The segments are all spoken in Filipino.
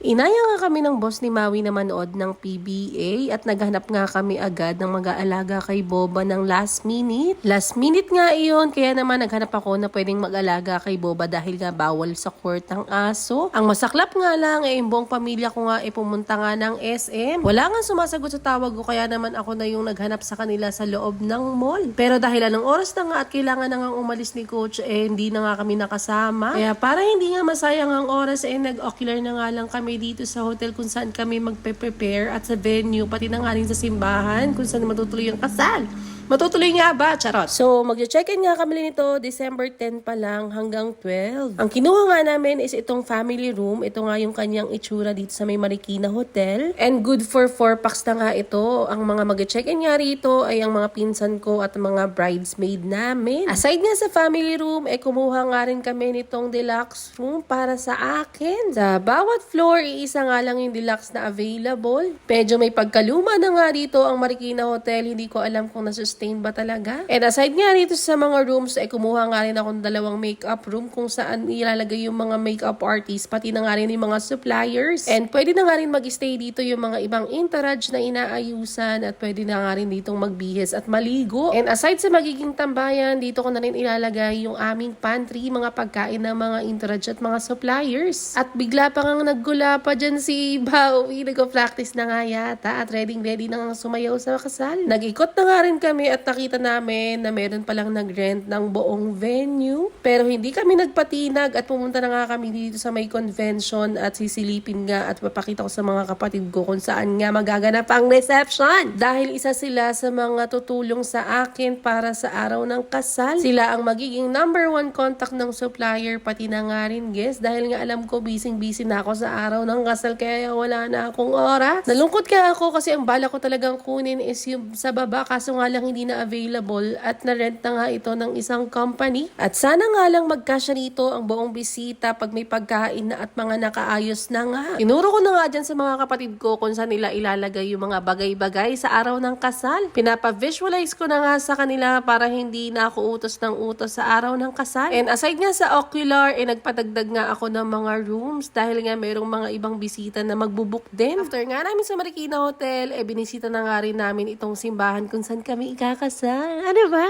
Inaya nga kami ng boss ni Maui na manood ng PBA at naghanap nga kami agad ng mag-aalaga kay Boba ng last minute. Last minute nga iyon, kaya naman naghanap ako na pwedeng mag-alaga kay Boba dahil nga bawal sa court ang aso. Ang masaklap nga lang yung buong pamilya ko nga pumunta nga ng SM. Wala nga sumasagot sa tawag ko, kaya naman ako na yung naghanap sa kanila sa loob ng mall. Pero dahil anong oras na nga at kailangan na nga umalis ni coach, hindi na nga kami nakasama. Kaya para hindi nga masayang ang oras, nag-ocular na nga lang kami dito sa hotel kung saan kami magpe-prepare at sa venue, pati na nga rin sa simbahan kung saan matutuloy ang kasal. Matutuloy nga ba? Charot. So, mag-check-in nga kami nito December 10 pa lang hanggang 12. Ang kinuha nga namin is itong family room. Ito nga yung kanyang itsura dito sa may Marikina Hotel. And good for 4 packs na nga ito. Ang mga mag-check-in nga rito ay ang mga pinsan ko at mga bridesmaid namin. Aside nga sa family room, kumuha nga rin kami nitong deluxe room para sa akin. Sa bawat floor, iisa nga lang yung deluxe na available. Medyo may pagkaluma na nga dito ang Marikina Hotel. Hindi ko alam kung nasustain ba talaga. And aside nga dito sa mga rooms, kumuha nga rin ako ng 2 makeup room kung saan ilalagay yung mga makeup artists, pati na nga rin yung mga suppliers. And pwede na nga rin mag-stay dito yung mga ibang entourage na inaayusan at pwede na nga rin ditong magbihis at maligo. And aside sa magiging tambayan, dito ko na rin ilalagay yung aming pantry, mga pagkain ng mga entourage at mga suppliers. At bigla pa nga naggula pa dyan si Bowie, nag-practice na nga yata at ready na nga sumayaw sa kasal. Nag-ikot na nga rin kami at nakita namin na meron palang nag-rent ng buong venue. Pero hindi kami nagpatinag at pumunta na nga kami dito sa may convention at sisilipin nga at papakita ko sa mga kapatid ko kung saan nga magaganap ang reception. Dahil isa sila sa mga tutulong sa akin para sa araw ng kasal. Sila ang magiging number 1 contact ng supplier, pati na nga rin guest. Dahil nga alam ko busy na ako sa araw ng kasal kaya wala na akong oras. Nalungkot ka ako kasi ang bala ko talagang kunin is yung sa baba, kaso nga lang hindi na available at na-rent na nga ito ng isang company. At sana nga lang magkasya rito ang buong bisita pag may pagkain na at mga nakaayos na nga. Tinuro ko na nga dyan sa mga kapatid ko kung saan nila ilalagay yung mga bagay-bagay sa araw ng kasal. Pinapa-visualize ko na nga sa kanila para hindi na ako utos ng utos sa araw ng kasal. And aside nga sa ocular, nagpadagdag nga ako ng mga rooms dahil nga mayroong mga ibang bisita na magbubuk din. After nga namin sa Marikina Hotel, binisita na nga rin namin itong simbahan kung saan kami ikakasal. Ano ba?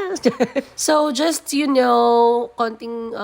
So, just konting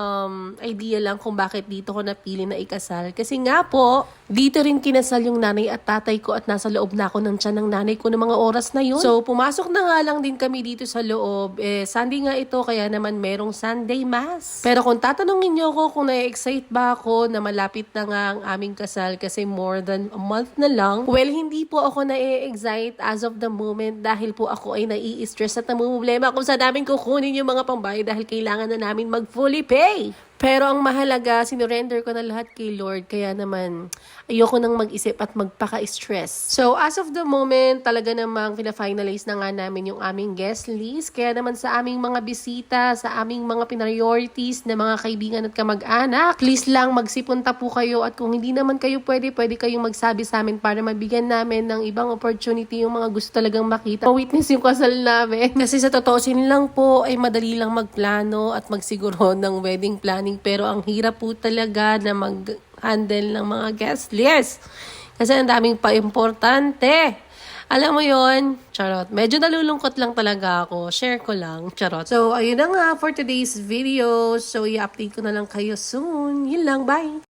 idea lang kung bakit dito ko napili na ikasal. Kasi nga po, dito rin kinasal yung nanay at tatay ko at nasa loob na ako ng tiyan ng nanay ko ng mga oras na yun. So, pumasok na nga lang din kami dito sa loob. Sunday nga ito, kaya naman merong Sunday Mass. Pero kung tatanungin niyo ako kung na-excite ba ako na malapit na nga ang aming kasal kasi more than a month na lang, well, hindi po ako na-excite as of the moment dahil po ako ay nai-stress at namumblema kung saan namin kukunin yung mga pambayad dahil kailangan na namin mag-fully pay. Pero ang mahalaga, sinurrender ko na lahat kay Lord. Kaya naman, ayoko nang mag-isip at magpaka-stress. So, as of the moment, talaga namang pina-finalize na nga namin yung aming guest list. Kaya naman sa aming mga bisita, sa aming mga priorities na mga kaibigan at kamag-anak, please lang magsipunta po kayo. At kung hindi naman kayo pwede kayong magsabi sa amin para mabigyan namin ng ibang opportunity yung mga gusto talagang makita. Ma-witness yung kasal namin. Kasi sa totoo, lang po ay madali lang magplano at magsiguro ng wedding planning. Pero ang hirap po talaga na mag-handle ng mga guest list. Kasi ang daming pa-importante. Alam mo yon, charot. Medyo nalulungkot lang talaga ako. Share ko lang, charot. So, ayun na nga for today's video. So, i-update ko na lang kayo soon. Yun lang, bye!